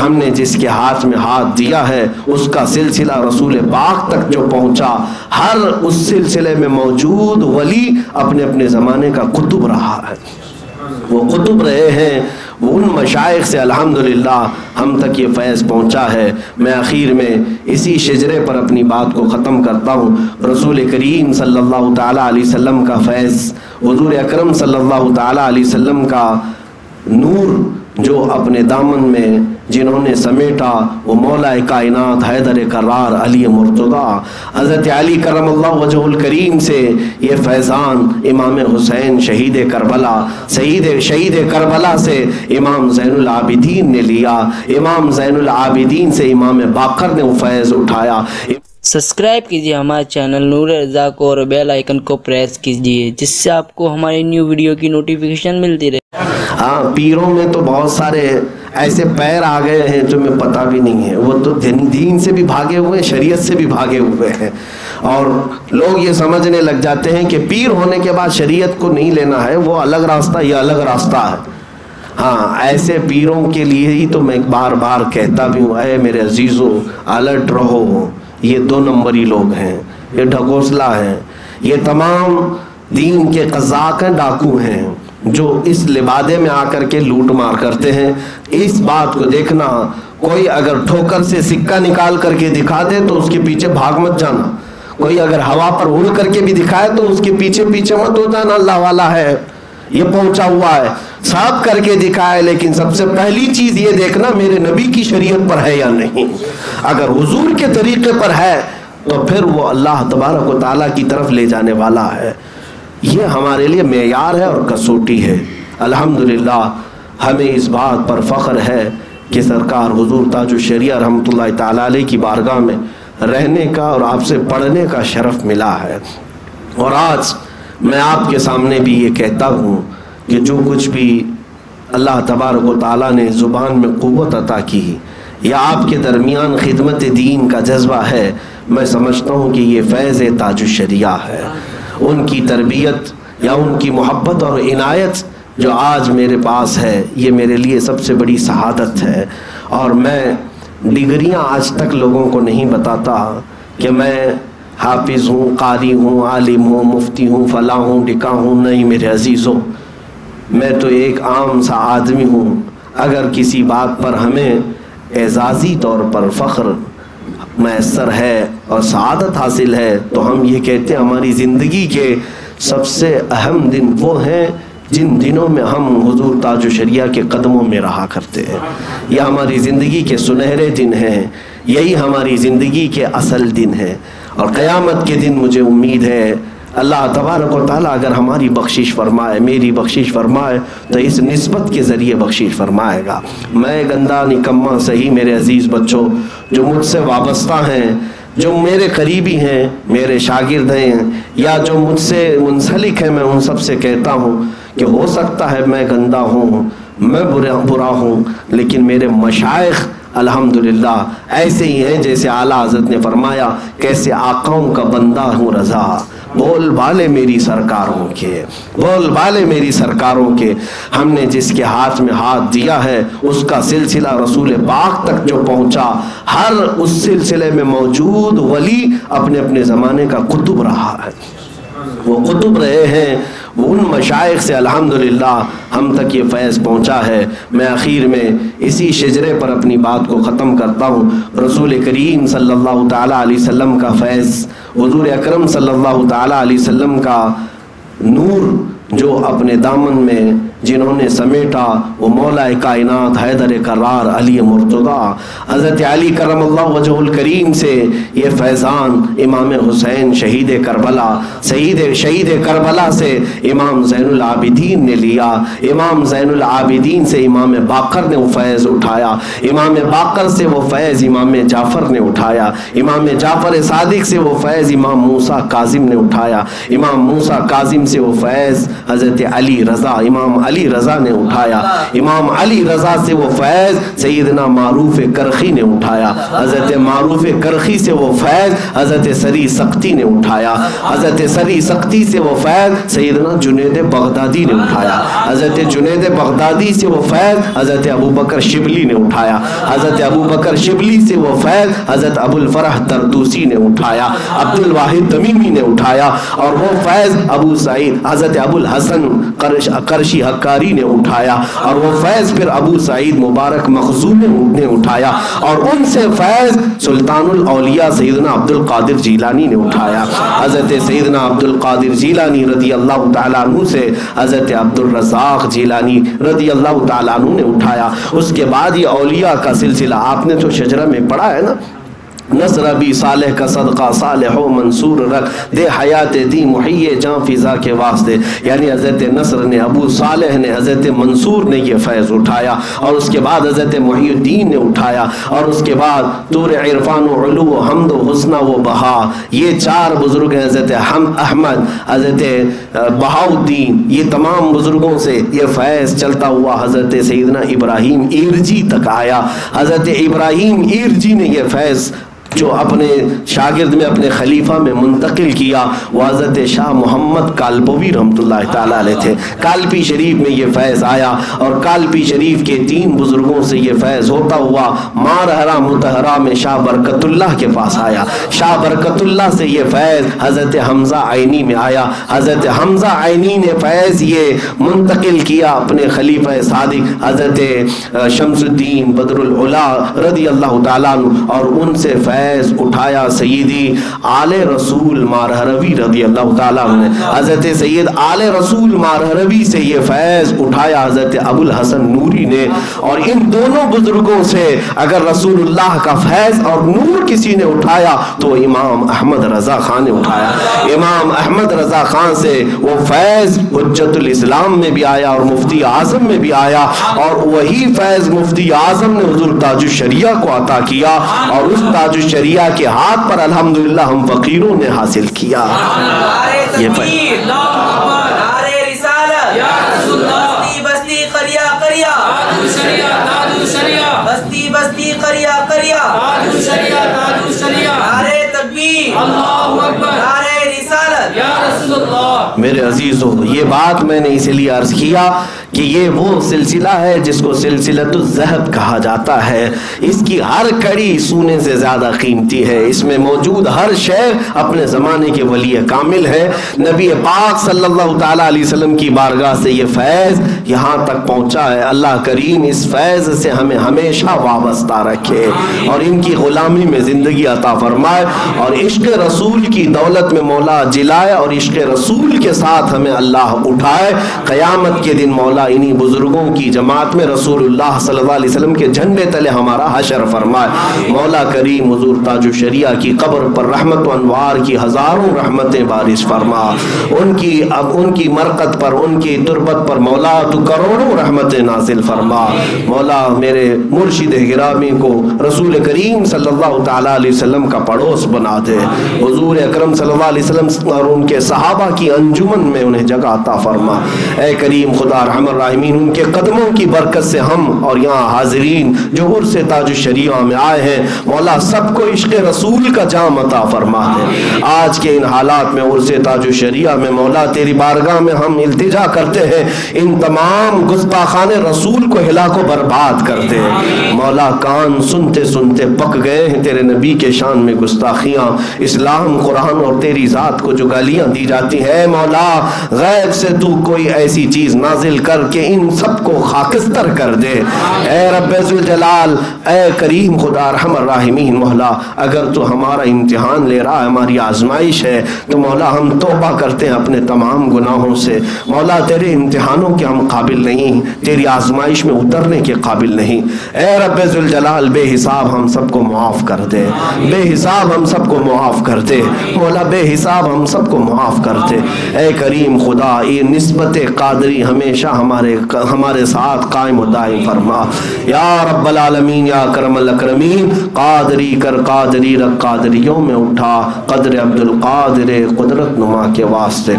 ہم نے جس کے ہاتھ میں ہاتھ دیا ہے اس کا سلسلہ رسول پاک تک جو پہنچا، ہر اس سلسلے میں موجود ولی اپنے اپنے زمانے کا قطب رہا ہے، وہ قطب رہے ہیں، وہ ان مشائخ سے الحمدللہ ہم تک یہ فیض پہنچا ہے۔ میں آخر میں اسی شجرے پر اپنی بات کو ختم کرتا ہوں۔ رسول کریم صلی اللہ تعالیٰ علیہ وسلم کا فیض، حضور اکرم صلی اللہ تعالیٰ علیہ وسلم کا نور جو اپنے دامن میں جنہوں نے سمیٹا، وہ مولا کائنات حیدر کرار علی مرتضیٰ حضرت علی کرم اللہ وجہ الکریم سے یہ فیضان امام حسین شہید کربلا، شہید کربلا سے امام زین العابدین نے لیا، امام زین العابدین سے امام باقر نے وہ فیض اٹھایا۔ سبسکرائب کیجیے ہمارے چینل نور رضا کو اور بیل آئیکن کو پریس کیجیے جس سے آپ کو ہماری نیو ویڈیو کی نوٹیفیکیشن ملتی رہے۔ ہاں، پیروں میں تو بہت سارے ایسے پیر آ گئے ہیں جو میں پتہ بھی نہیں ہے، وہ تو دین سے بھی بھاگے ہوئے ہیں، شریعت سے بھی بھاگے ہوئے ہیں، اور لوگ یہ سمجھنے لگ جاتے ہیں کہ پیر ہونے کے بعد شریعت کو نہیں لینا ہے، وہ الگ راستہ، یہ الگ راستہ ہے۔ ہاں، ایسے پیروں کے لیے ہی تو میں بار بار کہتا بھی ہوں، اے میرے عزیزو الرٹ رہو، یہ 2 نمبری لوگ ہیں، یہ ڈھکوسلا ہیں، یہ تمام دین کے قزاق ہیں، ڈاکو ہیں، جو اس لبادے میں آ کر کے لوٹ مار کرتے ہیں۔ اس بات کو دیکھنا، کوئی اگر ٹھوکر سے سکہ نکال کر کے دکھا دے تو اس کے پیچھے بھاگ مت جانا، کوئی اگر ہوا پر اڑ کر کے بھی دکھائے تو اس کے پیچھے مت ہو جانا، اللہ والا ہے، یہ پہنچا ہوا ہے، سب کر کے دکھائے، لیکن سب سے پہلی چیز یہ دیکھنا میرے نبی کی شریعت پر ہے یا نہیں۔ اگر حضور کے طریقے پر ہے تو پھر وہ اللہ تبارک و تعالیٰ کی طرف لے جانے والا ہے۔ یہ ہمارے لیے معیار ہے اور کسوٹی ہے۔ الحمدللہ ہمیں اس بات پر فخر ہے کہ سرکار حضور تاج الشریعہ رحمۃ اللہ تعالیٰ علیہ کی بارگاہ میں رہنے کا اور آپ سے پڑھنے کا شرف ملا ہے، اور آج میں آپ کے سامنے بھی یہ کہتا ہوں کہ جو کچھ بھی اللہ تبارک و تعالیٰ نے زبان میں قوت عطا کی یا آپ کے درمیان خدمت دین کا جذبہ ہے، میں سمجھتا ہوں کہ یہ فیض تاج الشریعہ ہے۔ ان کی تربیت یا ان کی محبت اور عنایت جو آج میرے پاس ہے، یہ میرے لیے سب سے بڑی سعادت ہے، اور میں ڈگریاں آج تک لوگوں کو نہیں بتاتا کہ میں حافظ ہوں، قاری ہوں، عالم ہوں، مفتی ہوں، فلاں ہوں، ڈکا ہوں، نہیں میرے عزیزوں، میں تو ایک عام سا آدمی ہوں۔ اگر کسی بات پر ہمیں اعزازی طور پر فخر میسر ہے اور سعادت حاصل ہے تو ہم یہ کہتے ہیں ہماری زندگی کے سب سے اہم دن وہ ہیں جن دنوں میں ہم حضور تاج الشریعہ کے قدموں میں رہا کرتے ہیں۔ یہ ہماری زندگی کے سنہرے دن ہیں، یہی ہماری زندگی کے اصل دن ہیں، اور قیامت کے دن مجھے امید ہے اللہ تبارک و تعالیٰ اگر ہماری بخشش فرمائے، میری بخشش فرمائے، تو اس نسبت کے ذریعے بخشش فرمائے گا۔ میں گندا نکمہ صحیح میرے عزیز بچوں، جو مجھ سے وابستہ ہیں، جو میرے قریبی ہیں، میرے شاگرد ہیں، یا جو مجھ سے منسلک ہیں، میں ان سب سے کہتا ہوں کہ ہو سکتا ہے میں گندا ہوں، میں برا ہوں، لیکن میرے مشائخ الحمدللہ ایسے ہی ہیں جیسے اعلیٰ حضرت نے فرمایا، کیسے آقاؤں کا بندہ ہوں رضا، بول بالے میری سرکاروں کے، بول بالے میری سرکاروں کے۔ ہم نے جس کے ہاتھ میں ہاتھ دیا ہے اس کا سلسلہ رسول پاک تک جو پہنچا، ہر اس سلسلے میں موجود ولی اپنے اپنے زمانے کا قطب رہا ہے، وہ قطب رہے ہیں، وہ ان مشائخ سے الحمدللہ ہم تک یہ فیض پہنچا ہے۔ میں آخر میں اسی شجرے پر اپنی بات کو ختم کرتا ہوں۔ رسول کریم صلی اللہ تعالیٰ علیہ وسلم کا فیض، حضور اکرم صلی اللہ تعالیٰ علیہ وسلم کا نور جو اپنے دامن میں جنہوں نے سمیٹا، وہ مولا کائنات حیدر کرار علی مرتضیٰ حضرت علی کرم اللہ وجہ الکریم سے یہ فیضان امام حسین شہید کربلا، شہید کربلا سے امام زین العابدین نے لیا، امام زین العابدین سے امام باقر نے وہ فیض اٹھایا، امام باقر سے وہ فیض امام جعفر نے اٹھایا، امام جعفر صادق سے وہ فیض امام موسیٰ کاظم نے اٹھایا، امام موسیٰ کاظم سے وہ فیض حضرت علی رضا، امام علی رضا نے اٹھایا، امام علی رضا سے وہ فیض سیدنا معروف کرخی نے اٹھایا، حضرت معروف کرخی سے وہ فیض حضرت سری سختی نے اٹھایا، حضرت سری سختی سے وہ فیض سیدنا جنید بغدادی نے اٹھایا، حضرت جنید بغدادی سے وہ فیض حضرت ابو بکر شبلی نے اٹھایا، حضرت ابو بکر شبلی سے وہ فیض حضرت ابو الفرح طرطوسی نے اٹھایا، عبد الواحد تمیمی نے اٹھایا، اور وہ فیض ابو سعید حضرت ابو الحسن قرشی حکاری نے اٹھایا، اور وہ فیض پھر ابو سعید مبارک مخزومی نے اٹھایا، اور ان سے فیض سلطان الاولیاء سیدنا عبد القادر جیلانی نے اٹھایا، حضرت سیدنا عبد القادر جیلانی رضی اللہ تعالیٰ عنہ سے حضرت عبد الرزاق جیلانی رضی اللہ تعالیٰ عنہ نے اٹھایا۔ اس کے بعد یہ اولیاء کا سلسلہ آپ نے تو شجرہ میں پڑھا ہے نا، نصر بھی صالح کا صدقہ صالح و منصور رکھ دے حیات دی محیے جان فضا کے واسطے، یعنی حضرت نصر نے، ابو صالح نے، حضرت منصور نے یہ فیض اٹھایا، اور اس کے بعد حضرت محی الدین نے اٹھایا، اور اس کے بعد طور عرفان و علو و حمد و حسنہ و بہا، یہ چار بزرگ ہیں، حضرت احمد، حضرت بہاؤدین، یہ تمام بزرگوں سے یہ فیض چلتا ہوا حضرت سیدنا ابراہیم ایرجی تک آیا۔ حضرت ابراہیم ایرجی نے یہ فیض جو اپنے شاگرد میں اپنے خلیفہ میں منتقل کیا، وہ حضرت شاہ محمد کالپوی رحمۃ اللہ تعالیٰ علیہ تھے۔ کالپی شریف میں یہ فیض آیا، اور کالپی شریف کے 3 بزرگوں سے یہ فیض ہوتا ہوا مارہرہ متحرہ میں شاہ برکت اللہ کے پاس آیا، شاہ برکت اللہ سے یہ فیض حضرت حمزہ عینی میں آیا، حضرت حمزہ عینی نے فیض یہ منتقل کیا اپنے خلیفہ صادق حضرت شمس الدین بدر العلا رضی اللہ تعالیٰ عنہ، اور ان سے فیض اٹھایا سیدی آل رسول مارہروی رضی اللہ تعالیٰ عنہ نے، حضرت سید آل رسول مارہروی سے یہ فیض اٹھایا حضرت ابو الحسن نوری نے، اور ان دونوں بزرگوں سے اگر رسول اللہ کا فیض اور نور کسی نے اٹھایا تو امام احمد رضا خان نے اٹھایا۔ امام احمد رضا خان سے وہ فیض حجت الاسلام میں بھی آیا اور مفتی اعظم میں بھی آیا، اور وہی فیض مفتی اعظم نے حضور تاج الشریعہ کو عطا کیا، اور اس تاج الشریعہ کے ہاتھ پر الحمدللہ ہم فقیروں نے حاصل کیا۔ یہ فیض بستی قریا قریا بستی بستی قریا قریا نعرے تکبیر اللہ اکبر نعرے رسالت یا رسول اللہ۔ میرے عزیزو، یہ بات میں نے اس لیے عرض کیا کہ یہ وہ سلسلہ ہے جس کو سلسلۃ الذہب کہا جاتا ہے، اس کی ہر کڑی سونے سے زیادہ قیمتی ہے، اس میں موجود ہر شے اپنے زمانے کے ولی کامل ہے۔ نبی پاک صلی اللہ تعالیٰ علیہ وسلم کی بارگاہ سے یہ فیض یہاں تک پہنچا ہے۔ اللہ کریم اس فیض سے ہمیں ہمیشہ وابستہ رکھے اور ان کی غلامی میں زندگی عطا فرمائے، اور عشق رسول کی دولت میں مولا جلائے، اور عشق رسول کے ساتھ ہمیں اللہ اٹھائے۔ قیامت کے دن مولا انہی بزرگوں کی جماعت میں رسول اللہ صلی اللہ علیہ وسلم کے جھنڈے تلے ہمارا حشر فرمائے۔ مولا کریم حضور تاج الشریعہ کی قبر پر رحمت و انوار کی ہزاروں رحمتیں بارش فرما، ان کی مرقد پر، ان کی تربت پر مولا تو کروڑوں رحمتیں نازل فرما۔ مولا میرے مرشد گرامی کو رسول کریم صلی اللہ تعالیٰ علیہ وسلم کا پڑوس بنا دے، حضور اکرم صلی اللہ علیہ وسلم اور ان کے صحابہ کی انجمن میں انہیں جگہ عطا فرما۔ اے کریم خدا رحم الراحمین، ان کے قدموں کی برکت سے ہم اور یہاں حاضرین جو عرس تاج الشریعہ میں آئے ہیں، مولا سب کو عشق رسول کا جام عطا فرما دے۔ آج کے ان حالات میں عرس تاج الشریعہ میں مولا تیری بارگاہ میں ہم التجا کرتے ہیں، ان تمام گستاخان رسول کو ہلاک و برباد کر دے۔ مولا کان سنتے سنتے پک گئے ہیں تیرے نبی کے شان میں گستاخیاں، اسلام، قرآن اور تیری ذات کو جو گالیاں دی جاتی ہیں، مولا غیب سے تو کوئی ایسی چیز نازل کر کے ان سب کو خاکستر کر دے۔ اے رب ذوالجلال، اے کریم خدا رحم الراحمین، مولا اگر تو ہمارا امتحان لے رہا ہے، ہماری آزمائش ہے، تو مولا ہم توبہ کرتے ہیں اپنے تمام گناہوں سے۔ مولا تیرے امتحانوں کے ہم قابل نہیں، تیری آزمائش میں اترنے کے قابل نہیں۔ اے رب ذوالجلال، بے حساب ہم سب کو معاف کر دے، بے حساب ہم سب کو معاف کر دے، مولا بے حساب ہم سب کو معاف کر دے۔ اے کریم خدا، یہ نسبت قادری ہمیشہ ہمارے ساتھ قائم و دائم فرما۔ یا رب العالمین، یا کرم الاکرمین، قادری کر قادری رکھ، قادریوں میں اٹھا، قدر عبد القادر قدرت نما کے واسطے۔